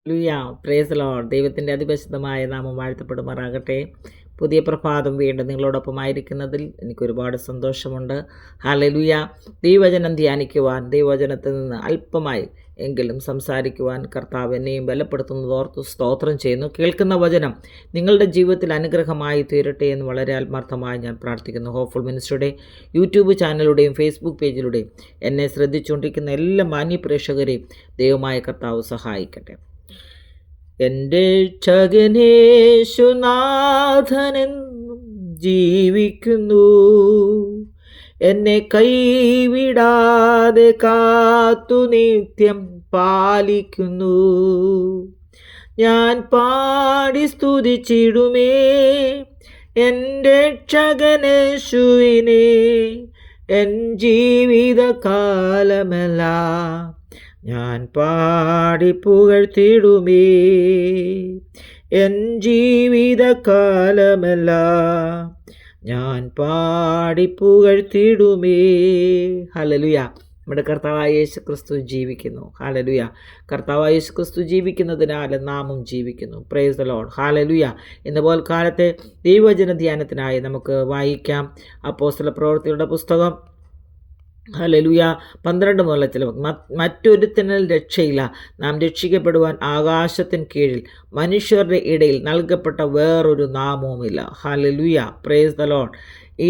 ലുയാ praise Lord. ദൈവത്തിൻ്റെ അതിപരിശുദ്ധമായ നാമം വാഴ്ത്തപ്പെടുമാറാകട്ടെ. പുതിയ പ്രഭാതം വീണ്ടും നിങ്ങളോടൊപ്പമായിരിക്കുന്നതിൽ എനിക്ക് ഒരുപാട് സന്തോഷമുണ്ട്. ഹല്ലേലൂയ. ദൈവവചനം ധ്യാനിക്കുവാൻ, ദൈവവചനത്തിൽ നിന്ന് അല്പമായി എങ്കിലും സംസാരിക്കുവാൻ കർത്താവ് എന്നെയും ബലപ്പെടുത്തുന്നതോർത്ത് സ്തോത്രം ചെയ്യുന്നു. കേൾക്കുന്ന വചനം നിങ്ങളുടെ ജീവിതത്തിൽ അനുഗ്രഹമായി തീരട്ടെ എന്ന് വളരെ ആത്മാർത്ഥമായി ഞാൻ പ്രാർത്ഥിക്കുന്നു. ഹോപ്പ്ഫുൾ മിനിസ്ട്രിയുടെ യൂട്യൂബ് ചാനലുടെയും ഫേസ്ബുക്ക് പേജിലൂടെയും എന്നെ ശ്രദ്ധിച്ചുകൊണ്ടിരിക്കുന്ന എല്ലാ മാന്യപ്രേക്ഷകരെയും ദൈവമായ കർത്താവ് സഹായിക്കട്ടെ. എൻ്റെ രക്ഷകനേശുനാഥനെന്നും ജീവിക്കുന്നു, എന്നെ കൈവിടാതെ കാത്തു നിത്യം പാലിക്കുന്നു. ഞാൻ പാടി സ്തുതിച്ചിടുമേ എൻ്റെ രക്ഷകനേശുവിനെ, എൻ ജീവിതകാലമെല്ലാം ഞാൻ പാടി പുകഴ്ത്തിടുമേ. എൻ ജീവിതകാലമെല്ലാം ഞാൻ പാടി പുകഴ്ത്തിടുമേ. ഹല്ലേലൂയ. നമ്മുടെ കർത്താവായ യേശു ക്രിസ്തു ജീവിക്കുന്നു. ഹല്ലേലൂയ. കർത്താവായ യേശു ക്രിസ്തു ജീവിക്കുന്നതിനാൽ നാമും ജീവിക്കുന്നു. Praise the Lord. ഹല്ലേലൂയ. ഇന്ന് കാലത്തെ ദൈവവചന ധ്യാനത്തിനായി നമുക്ക് വായിക്കാം അപ്പോസ്തല പ്രവൃത്തികളുടെ പുസ്തകം ഹല്ലേലൂയ 12 മുതലുള്ള ചില മറ്റൊരുത്തനിൽ രക്ഷയില്ല. നാം രക്ഷിക്കപ്പെടുവാൻ ആകാശത്തിന് കീഴിൽ മനുഷ്യരുടെ ഇടയിൽ നൽകപ്പെട്ട വേറൊരു നാമവുമില്ല. ഹല്ലേലൂയ. Praise the Lord.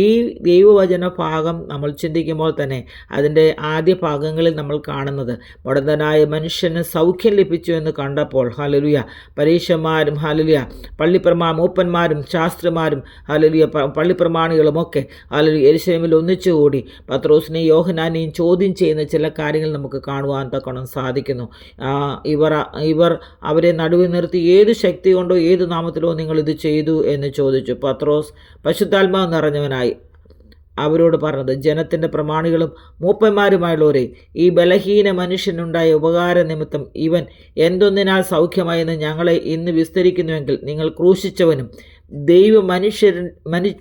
ഈ ദൈവവചന ഭാഗം നമ്മൾ ചിന്തിക്കുമ്പോൾ തന്നെ അതിൻ്റെ ആദ്യ ഭാഗങ്ങളിൽ നമ്മൾ കാണുന്നത് മുടന്തനായ മനുഷ്യന് സൗഖ്യം ലഭിച്ചു എന്ന് കണ്ടപ്പോൾ ഹല്ലേലൂയ പരീശന്മാരും ഹല്ലേലൂയ മൂപ്പന്മാരും ശാസ്ത്രിമാരും ഹല്ലേലൂയ പള്ളിപ്രമാണികളുമൊക്കെ ഹല്ലേലൂയ യെരൂശലേമിൽ ഒന്നിച്ചുകൂടി പത്രോസിനെയും യോഹന്നാനെയും ചോദ്യം ചെയ്യുന്ന ചില കാര്യങ്ങൾ നമുക്ക് കാണുവാൻ തക്കോണം സാധിക്കുന്നു. ഇവർ അവരെ നടുവിൽ നിർത്തി ഏത് ശക്തി കൊണ്ടോ ഏത് നാമത്തിലോ നിങ്ങൾ ഇത് ചെയ്തു എന്ന് ചോദിച്ചു. പത്രോസ് പരിശുദ്ധാത്മാവ് നിറഞ്ഞവനായി അവരോട് പറഞ്ഞത്, ജനത്തിൻ്റെ പ്രമാണികളും മൂപ്പന്മാരുമായുള്ളവരെ, ഈ ബലഹീന മനുഷ്യനുണ്ടായ ഉപകാര നിമിത്തം ഇവൻ എന്തൊന്നിനാൽ സൗഖ്യമായെന്ന് ഞങ്ങളെ ഇന്ന് വിസ്തരിക്കുന്നുവെങ്കിൽ നിങ്ങൾ ക്രൂശിച്ചവനും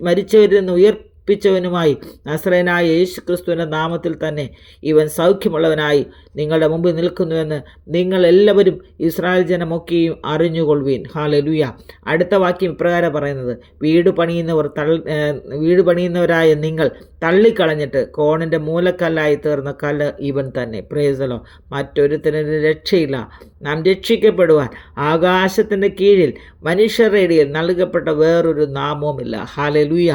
മരിച്ചവരിൽ നിന്ന് ഉയർപ്പിച്ചവനുമായി നസറേനായ യേശു ക്രിസ്തുവിൻ്റെ നാമത്തിൽ തന്നെ ഇവൻ സൗഖ്യമുള്ളവനായി നിങ്ങളുടെ മുമ്പിൽ നിൽക്കുന്നുവെന്ന് നിങ്ങൾ എല്ലാവരും ഇസ്രായേൽ ജനമൊക്കെയും അറിഞ്ഞുകൊള്ളുവീൻ. ഹല്ലേലൂയ. അടുത്ത വാക്യം ഇപ്രകാരം പറയുന്നത്, വീട് പണിയുന്നവരായ നിങ്ങൾ തള്ളിക്കളഞ്ഞിട്ട് കോണിൻ്റെ മൂലക്കല്ലായി തീർന്ന കല്ല് ഇവൻ തന്നെ. Praise the Lord. മറ്റൊരുത്തന് രക്ഷയില്ല. നാം രക്ഷിക്കപ്പെടുവാൻ ആകാശത്തിൻ്റെ കീഴിൽ മനുഷ്യരുടെ ഇടയിൽ നൽകപ്പെട്ട വേറൊരു നാമവുമില്ല. ഹല്ലേലൂയ.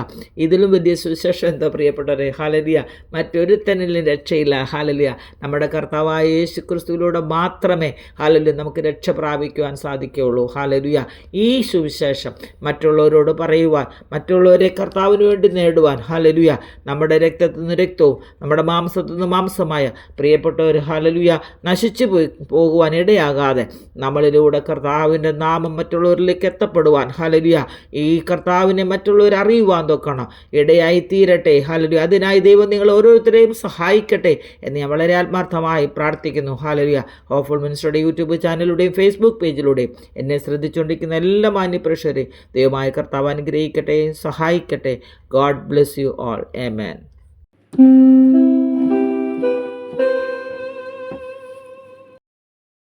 ഇതിലും വലിയ സുവിശേഷം എന്താ പ്രിയപ്പെട്ടവരെ? ഹല്ലേലൂയ. മറ്റൊരുത്തനിൽ രക്ഷയില്ല. ഹല്ലേലൂയ. നമ്മുടെ കർത്താവായ യേശു ക്രിസ്തുവിലൂടെ മാത്രമേ ഹല്ലേലൂയ നമുക്ക് രക്ഷ പ്രാപിക്കുവാൻ സാധിക്കുകയുള്ളൂ. ഹല്ലേലൂയ. ഈ സുവിശേഷം മറ്റുള്ളവരോട് പറയുവാൻ, മറ്റുള്ളവരെ കർത്താവിന് വേണ്ടി നേടുവാൻ ഹല്ലേലൂയ നമ്മുടെ രക്തത്തിൽ നിന്ന് രക്തവും നമ്മുടെ മാംസത്തിൽ നിന്ന് മാംസമായ പ്രിയപ്പെട്ടവർ ഹല്ലേലൂയ നശിച്ചു പോകുവാൻ ഇടയാകാതെ നമ്മളിലൂടെ കർത്താവിൻ്റെ നാമം മറ്റുള്ളവരിലേക്ക് എത്തപ്പെടുവാൻ ഹല്ലേലൂയ ഈ കർത്താവിനെ മറ്റുള്ളവർ അറിയുവാൻ തൊക്കണം ഇടയായി തീരട്ടെ. ഹല്ലേലൂയ. അതിനായി ദൈവം നിങ്ങൾ ഓരോരുത്തരെയും സഹായിക്കട്ടെ എന്ന് ഞാൻ വളരെ ആത്മാർത്ഥമായി പ്രാർത്ഥിക്കുന്നു. ഹല്ലേലൂയ. ഹോപ്പ്ഫുൾ മിനിസ്ട്രിയുടെ യൂട്യൂബ് ചാനലിലൂടെയും ഫേസ്ബുക്ക് പേജിലൂടെയും എന്നെ ശ്രദ്ധിച്ചുകൊണ്ടിരിക്കുന്ന എല്ലാ മാന്യപ്രേക്ഷകരെയും ദൈവമായ കർത്താവ് അനുഗ്രഹിക്കട്ടെ, സഹായിക്കട്ടെ. God bless you all. Amen.